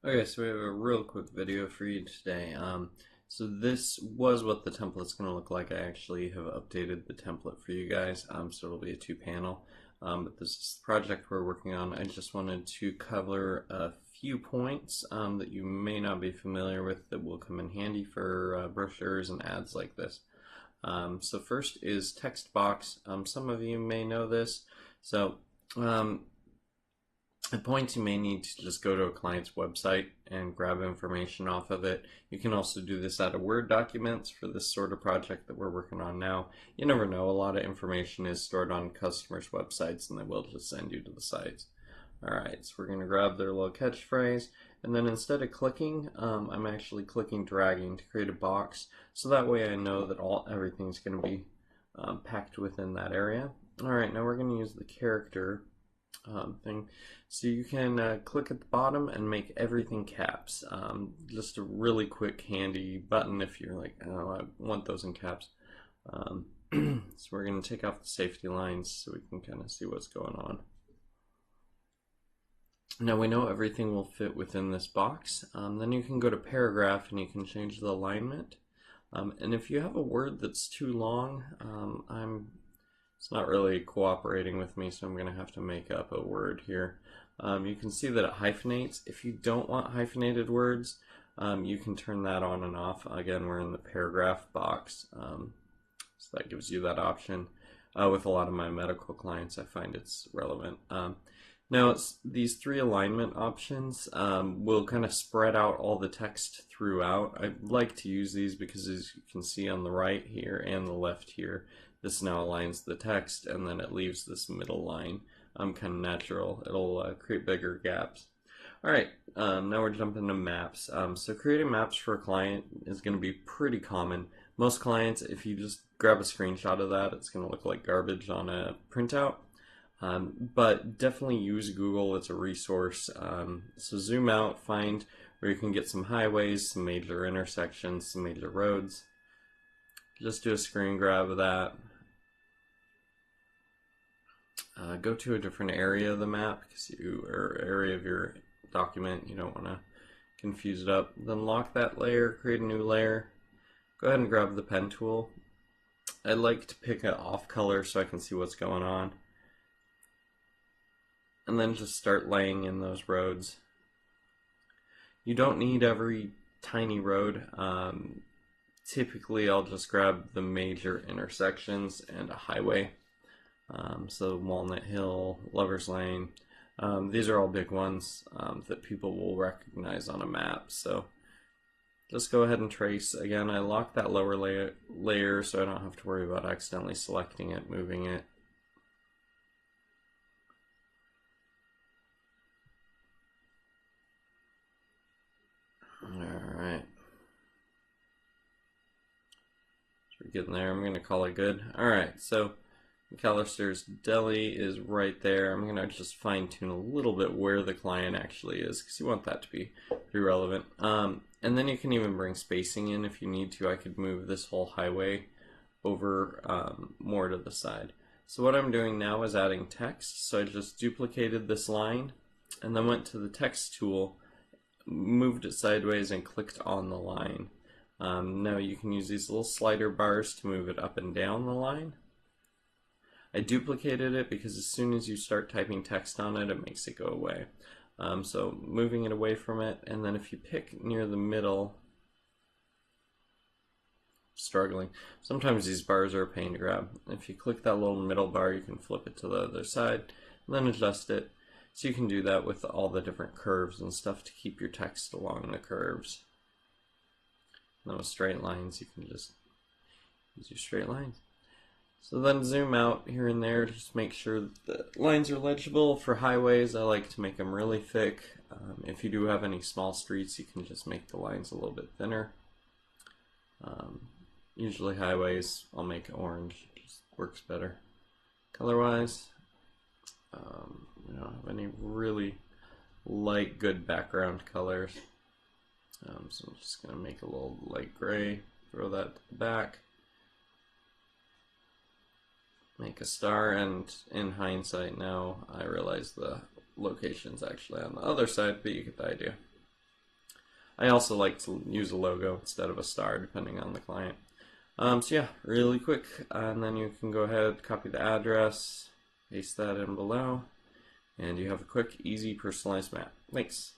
Okay, so we have a real quick video for you today. So this was what the template's going to look like. I actually have updated the template for you guys, so it'll be a two-panel. But this is the project we're working on. I just wanted to cover a few points that you may not be familiar with that will come in handy for brochures and ads like this. So first is text box. Some of you may know this. So at points, you may need to just go to a client's website and grab information off of it. You can also do this out of Word documents for this sort of project that we're working on now. You never know, a lot of information is stored on customers' websites and they will just send you to the sites. Alright, so we're going to grab their little catchphrase, and then instead of clicking, I'm actually clicking dragging to create a box, so that way I know that everything's going to be packed within that area. Alright, now we're going to use the character thing. So you can click at the bottom and make everything caps. Just a really quick handy button if you're like, oh, I want those in caps. So we're going to take off the safety lines so we can kind of see what's going on. Now we know everything will fit within this box. Then you can go to paragraph and you can change the alignment. And if you have a word that's too long, it's not really cooperating with me, so I'm going to have to make up a word here. You can see that it hyphenates. If you don't want hyphenated words, you can turn that on and off. Again, we're in the paragraph box, so that gives you that option. With a lot of my medical clients, I find it's relevant. Now, these three alignment options will kind of spread out all the text throughout. I like to use these because, as you can see on the right here and the left here, this now aligns the text, and then it leaves this middle line kind of natural. It'll create bigger gaps. Alright, now we're jumping to maps. So creating maps for a client is going to be pretty common. Most clients, if you just grab a screenshot of that, it's going to look like garbage on a printout. But definitely use Google. It's a resource. So zoom out, find where you can get some highways, some major intersections, some major roads. Just do a screen grab of that. Go to a different area of the map or area of your document. You don't want to confuse it up. Then lock that layer, create a new layer. Go ahead and grab the pen tool. I like to pick an off color so I can see what's going on. And then just start laying in those roads. You don't need every tiny road. Typically I'll just grab the major intersections and a highway. So Walnut Hill, Lover's Lane, these are all big ones that people will recognize on a map. So just go ahead and trace. Again, I lock that lower layer so I don't have to worry about accidentally selecting it, moving it. Alright. So we're getting there. I'm going to call it good. Alright, so McAllister's Deli is right there. I'm going to just fine tune a little bit where the client actually is because you want that to be pretty relevant. And then you can even bring spacing in if you need to. I could move this whole highway over more to the side. So what I'm doing now is adding text. So I just duplicated this line and then went to the text tool, moved it sideways and clicked on the line. Now you can use these little slider bars to move it up and down the line. I duplicated it because as soon as you start typing text on it, it makes it go away. So moving it away from it, and then if you pick near the middle, struggling. Sometimes these bars are a pain to grab. If you click that little middle bar, you can flip it to the other side, and then adjust it. So you can do that with all the different curves and stuff to keep your text along the curves. And then with straight lines, you can just use your straight lines. So then zoom out here and there, just make sure that the lines are legible. For highways, I like to make them really thick. If you do have any small streets, you can just make the lines a little bit thinner. Usually highways, I'll make orange, it just works better. Color-wise, we don't have any really light, good background colors. So I'm just going to make a little light gray, throw that to the back. Make a star, and in hindsight now I realize the location's actually on the other side, but you get the idea. I also like to use a logo instead of a star, depending on the client. So yeah, really quick, and then you can go ahead, copy the address, paste that in below, and you have a quick, easy, personalized map. Thanks.